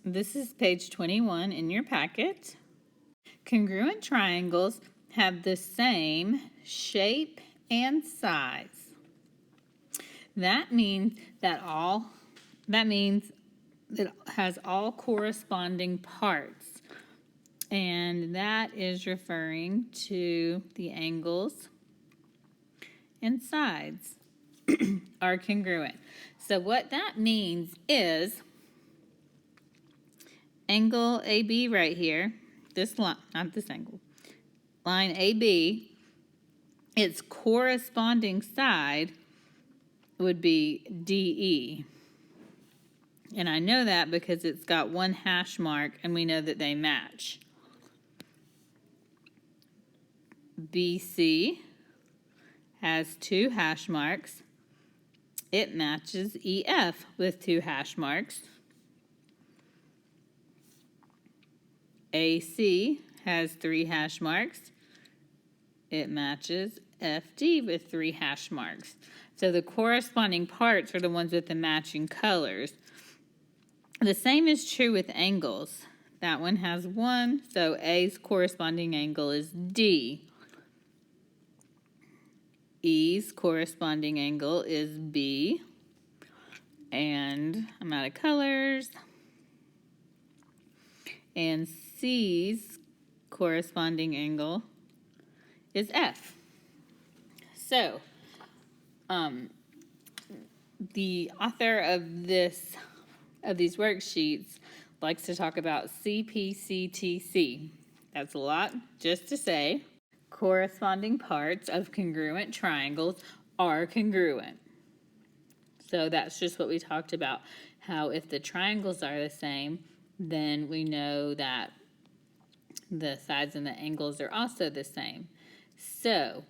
This is page 21 in your packet. Congruent triangles have the same shape and size. That means it has all corresponding parts. And that is referring to the angles and sides are congruent. So what that means is angle AB right here, this line, not this angle, line AB, its corresponding side would be DE. And I know that because it's got one hash mark and we know that they match. BC has 2 hash marks. It matches EF with 2 hash marks. AC has 3 hash marks. It matches FD with 3 hash marks. So the corresponding parts are the ones with the matching colors. The same is true with angles. That one has 1, so A's corresponding angle is D. E's corresponding angle is B. And I'm out of colors. And C's corresponding angle is F. So, the author of these worksheets likes to talk about CPCTC. That's a lot just to say corresponding parts of congruent triangles are congruent. So that's just what we talked about, how if the triangles are the same, then we know that the sides and the angles are also the same. So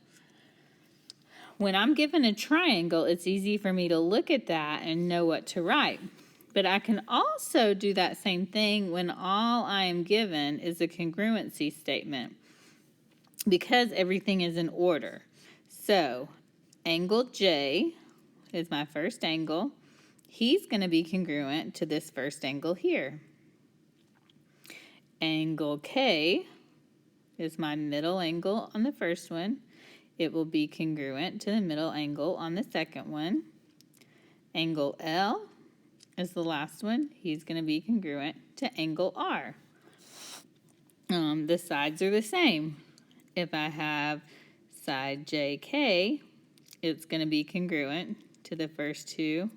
when I'm given a triangle, it's easy for me to look at that and know what to write. But I can also do that same thing when all I am given is a congruency statement, because everything is in order. So angle J is my first angle. He's going to be congruent to this first angle here. Angle K is my middle angle on the first one. It will be congruent to the middle angle on the second one. Angle L is the last one. He's going to be congruent to angle R. The sides are the same. If I have side JK, it's going to be congruent to the first two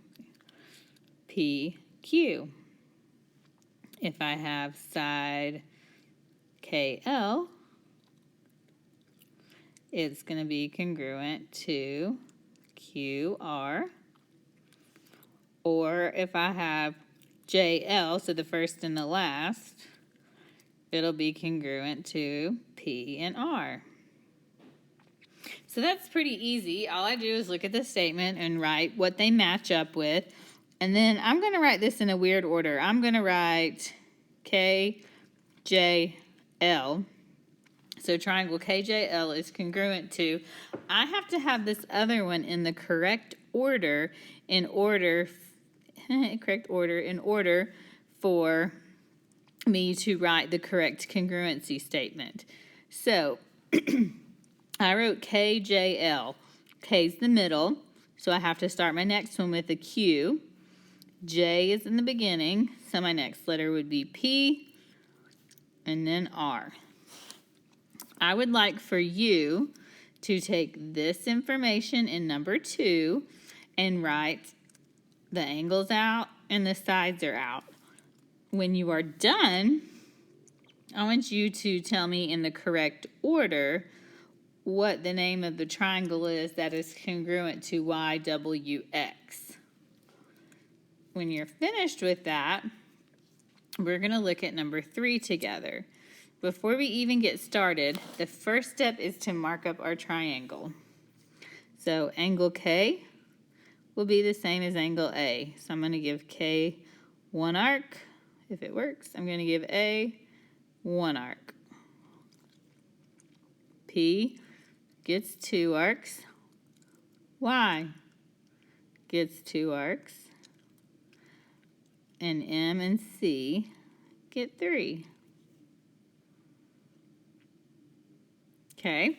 PQ. If I have side KL, it's going to be congruent to QR. Or if I have JL, so the first and the last, it'll be congruent to P and R. So that's pretty easy. All I do is look at the statement and write what they match up with. And then I'm going to write this in a weird order. I'm going to write KJL. So triangle KJL is congruent to, I have to have this other one in the correct order in order for me to write the correct congruency statement. So I wrote KJL. K's the middle, so I have to start my next one with a Q. J is in the beginning, so my next letter would be P, and then R. I would like for you to take this information in number 2 and write the angles out and the sides are out. When you are done, I want you to tell me in the correct order what the name of the triangle is that is congruent to YWX. When you're finished with that, we're going to look at number 3 together. Before we even get started, the first step is to mark up our triangle. So angle K will be the same as angle A. So I'm going to give K 1 arc. If it works, I'm going to give A 1 arc. P gets 2 arcs. Y gets 2 arcs. And M and C get 3. Okay,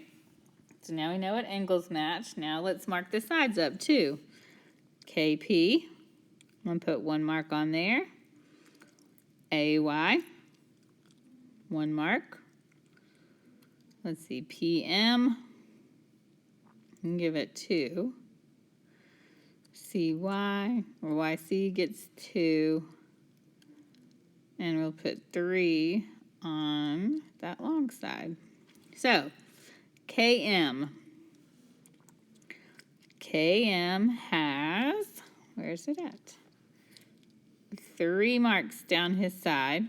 so now we know what angles match. Now let's mark the sides up too. KP, I'm going to put 1 mark on there. AY, 1 mark. Let's see, PM, and give it 2. CY, or YC gets 2. And we'll put 3 on that long side. So, KM. KM has, where's it at? 3 marks down his side.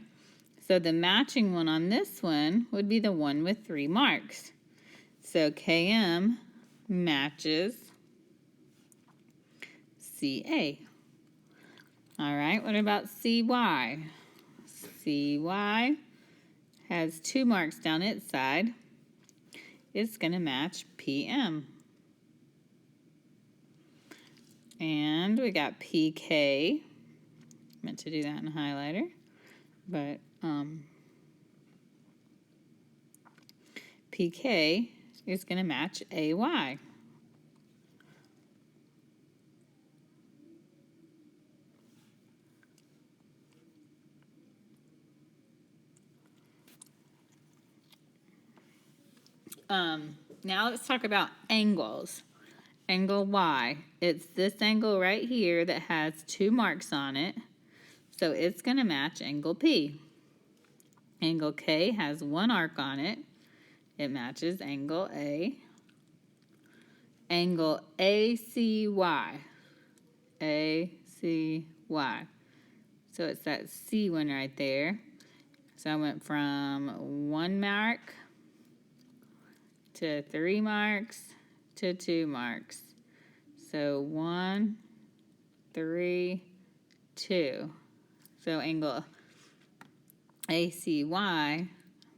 So the matching one on this one would be the one with 3 marks. So KM matches CA. All right, what about CY? CY has 2 marks down its side. It's going to match PM. And we got PK. Meant to do that in a highlighter, but PK is going to match AY. Now let's talk about angles. Angle Y. It's this angle right here that has 2 marks on it. So it's going to match angle P. Angle K has 1 arc on it. It matches angle A. Angle ACY. ACY. So it's that C one right there. So I went from 1 mark to 3 marks to 2 marks. So 1, 3, 2. So angle ACY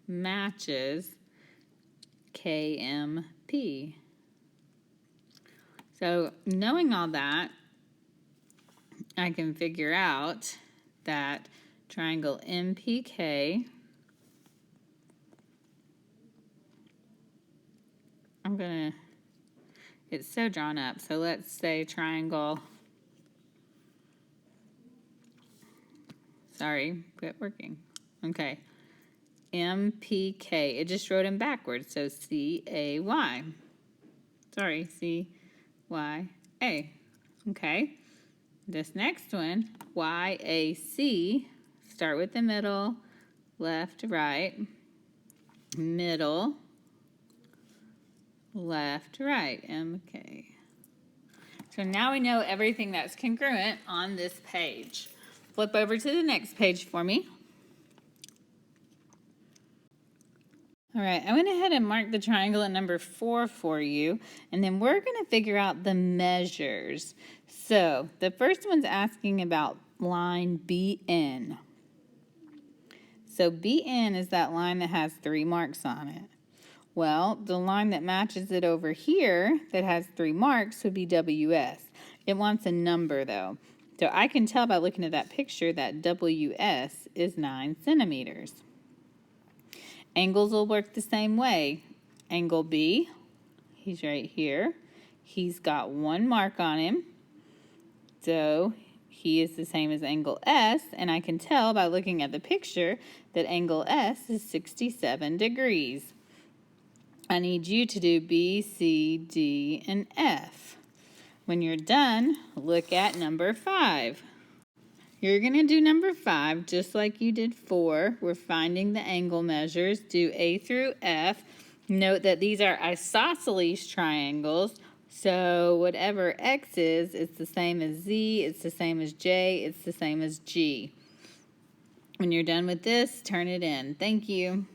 matches KMP. So knowing all that, I can figure out that triangle MPK, it's so drawn up, so let's say triangle, sorry, quit working. Okay, MPK, it just wrote them backwards, so CAY. Sorry, CYA. Okay, this next one, YAC, start with the middle, left, right, middle, left, right, MK. So now we know everything that's congruent on this page. Flip over to the next page for me. All right, I went ahead and marked the triangle at number 4 for you, and then we're going to figure out the measures. So the first one's asking about line BN. So BN is that line that has 3 marks on it. Well, the line that matches it over here that has 3 marks would be WS. It wants a number though. So I can tell by looking at that picture that WS is 9 centimeters. Angles will work the same way. Angle B, he's right here. He's got 1 mark on him. So he is the same as angle S, and I can tell by looking at the picture that angle S is 67 degrees. I need you to do B, C, D, and F. When you're done, look at number 5. You're going to do number 5 just like you did 4. We're finding the angle measures. Do A through F. Note that these are isosceles triangles, so whatever X is, it's the same as Z, it's the same as J, it's the same as G. When you're done with this, turn it in. Thank you.